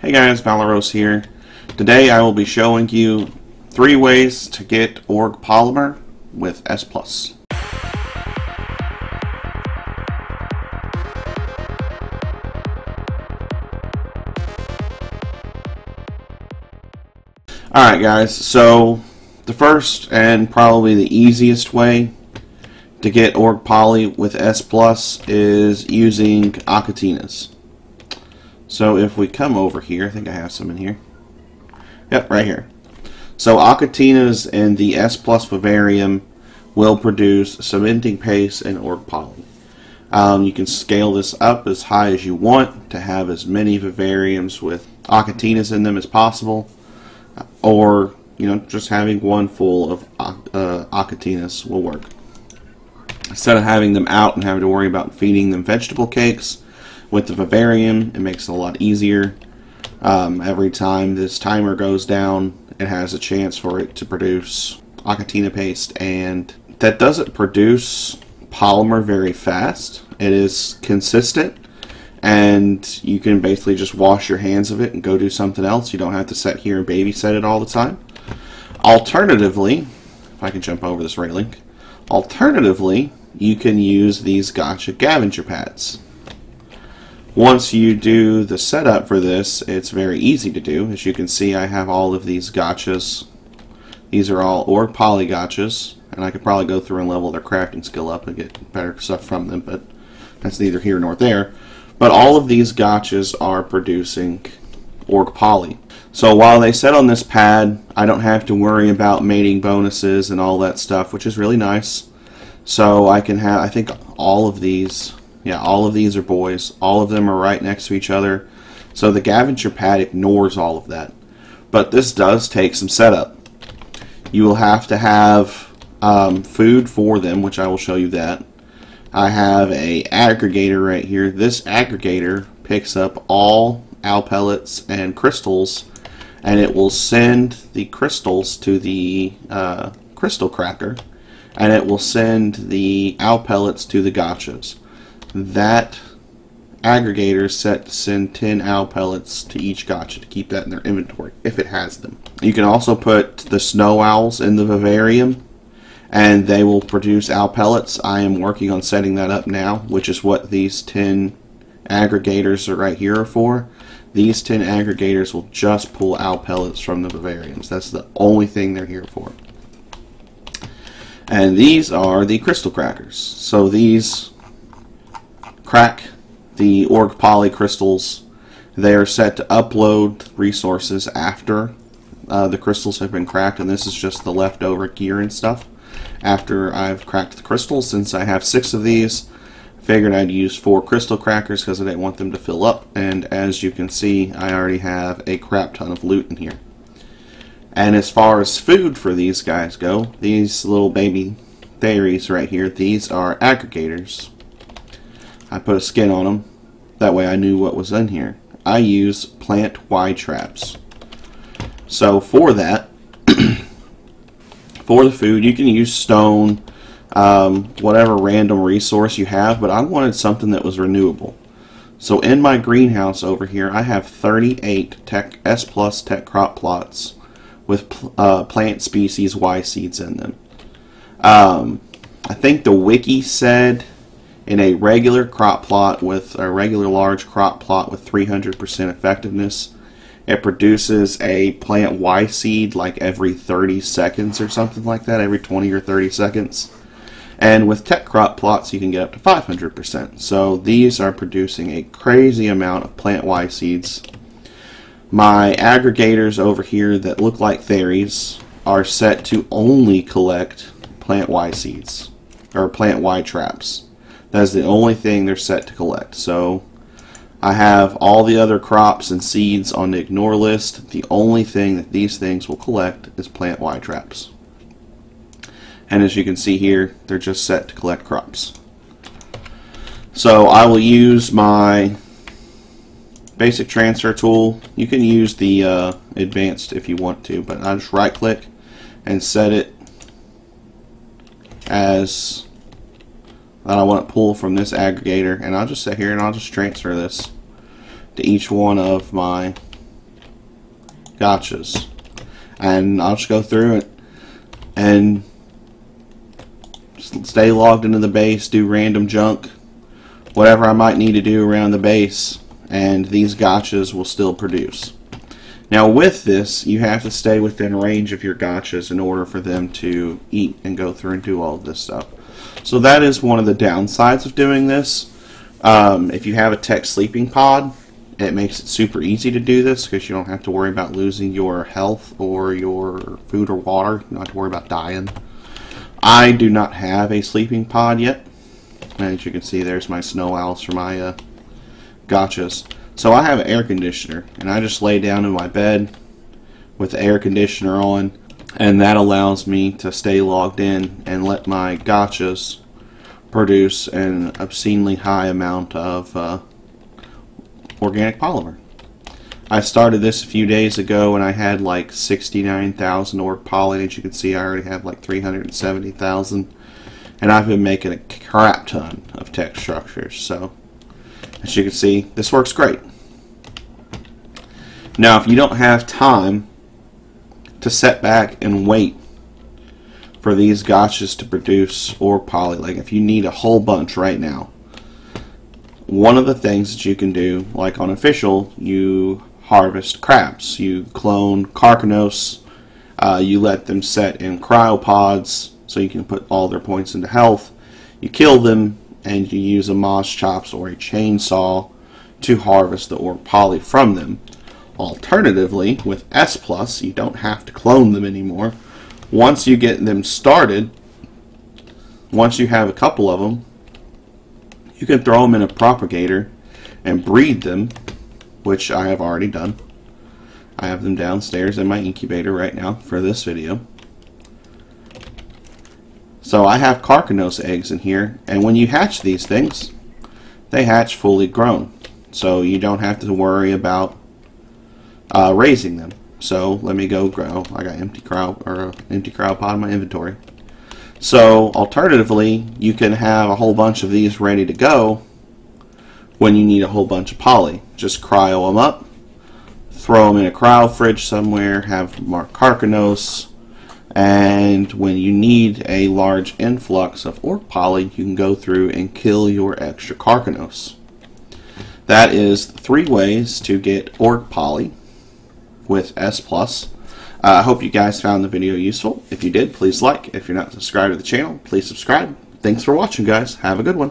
Hey guys, Valeros here. Today I will be showing you 3 ways to get Organic Polymer with S+. Alright guys, so the first and probably the easiest way to get Organic Poly with S+ is using Akatinus. So if we come over here, I think I have some in here. Yep, right here. So Akatinus and the S+ vivarium will produce cementing paste and Organic Poly. You can scale this up as high as you want to have as many vivariums with Akatinus in them as possible, or just having one full of Akatinus will work. Instead of having them out and having to worry about feeding them vegetable cakes, with the vivarium, it makes it a lot easier. Every time this timer goes down, it has a chance for it to produce Akatina paste, and that doesn't produce polymer very fast. It is consistent, and you can basically just wash your hands of it and go do something else. You don't have to sit here and babysit it all the time. Alternatively, if I can jump over this railing, alternatively, you can use these gotcha scavenger pads. Once you do the setup for this, it's very easy to do. As you can see, I have all of these gotchas. These are all Organic Poly gotchas, and I could probably go through and level their crafting skill up and get better stuff from them, but that's neither here nor there. But all of these gotchas are producing Organic Poly. So while they sit on this pad, I don't have to worry about mating bonuses and all that stuff, which is really nice. So I can have, I think all of these, yeah, all of these are boys. All of them are right next to each other. So the scavenger pad ignores all of that. But this does take some setup. You will have to have food for them, which I will show you that. I have a aggregator right here. This aggregator picks up all owl pellets and crystals, and it will send the crystals to the crystal cracker, and it will send the owl pellets to the gotchas. That aggregator is set to send 10 owl pellets to each gotcha to keep that in their inventory, if it has them. You can also put the snow owls in the vivarium, and they will produce owl pellets. I am working on setting that up now, which is what these 10 aggregators are right here are for. These 10 aggregators will just pull owl pellets from the vivariums. That's the only thing they're here for. And these are the crystal crackers. So these crack the Organic Poly crystals. They are set to upload resources after the crystals have been cracked, and this is just the leftover gear and stuff. After I've cracked the crystals, since I have 6 of these, I figured I'd use 4 crystal crackers because I didn't want them to fill up, and as you can see, I already have a crap ton of loot in here. And as far as food for these guys go, these little baby fairies right here, these are aggregators. I put a skin on them, that way I knew what was in here. I use plant Y traps. So for that, for the food, you can use stone, whatever random resource you have, but I wanted something that was renewable. So in my greenhouse over here, I have 38 S+ tech crop plots with plant species Y seeds in them. I think the wiki said in a regular crop plot with a regular large crop plot with 300% effectiveness, it produces a plant Y seed like every 30 seconds or something like that, every 20 or 30 seconds. And with tech crop plots, you can get up to 500%. So these are producing a crazy amount of plant Y seeds. My aggregators over here that look like fairies are set to only collect plant Y seeds, or plant Y traps. That is the only thing they're set to collect. So I have all the other crops and seeds on the ignore list. The only thing that these things will collect is plant Y traps. And as you can see here, they're just set to collect crops. So I will use my basic transfer tool. You can use the advanced if you want to, but I just right click and set it as that I want to pull from this aggregator, and I'll just sit here and I'll just transfer this to each one of my gotchas. And I'll just go through it and stay logged into the base, do random junk, whatever I might need to do around the base, and these gotchas will still produce. Now with this, you have to stay within range of your gotchas in order for them to eat and go through and do all of this stuff. So that is one of the downsides of doing this. If you have a tech sleeping pod, it makes it super easy to do this because you don't have to worry about losing your health or your food or water. You don't have to worry about dying. I do not have a sleeping pod yet. As you can see, there's my snow owls for my gotchas. So I have an air conditioner, and I just lay down in my bed with the air conditioner on, and that allows me to stay logged in and let my gotchas produce an obscenely high amount of organic polymer. I started this a few days ago and I had like 69,000 org poly. As you can see, I already have like 370,000, and I've been making a crap ton of tech structures. So as you can see, this works great. Now if you don't have time to sit back and wait for these gotchas to produce org poly, like if you need a whole bunch right now, one of the things that you can do, like on official, you harvest crabs. You clone Akatinus, you let them set in cryopods so you can put all their points into health. You kill them and you use a moss chops or a chainsaw to harvest the org poly from them. Alternatively, with S+, you don't have to clone them anymore. Once you get them started, once you have a couple of them, you can throw them in a propagator and breed them, which I have already done. I have them downstairs in my incubator right now for this video. So I have Akatinus eggs in here, and when you hatch these things, they hatch fully grown. So you don't have to worry about raising them. So let me go grow. I got empty cryo pod in my inventory. So alternatively, you can have a whole bunch of these ready to go when you need a whole bunch of poly. Just cryo them up, throw them in a cryo fridge somewhere, have more Akatinus, and when you need a large influx of org poly, you can go through and kill your extra Akatinus. That is 3 ways to get org poly with S+. I hope you guys found the video useful. If you did, please like. If you're not subscribed to the channel, please subscribe. Thanks for watching, guys. Have a good one.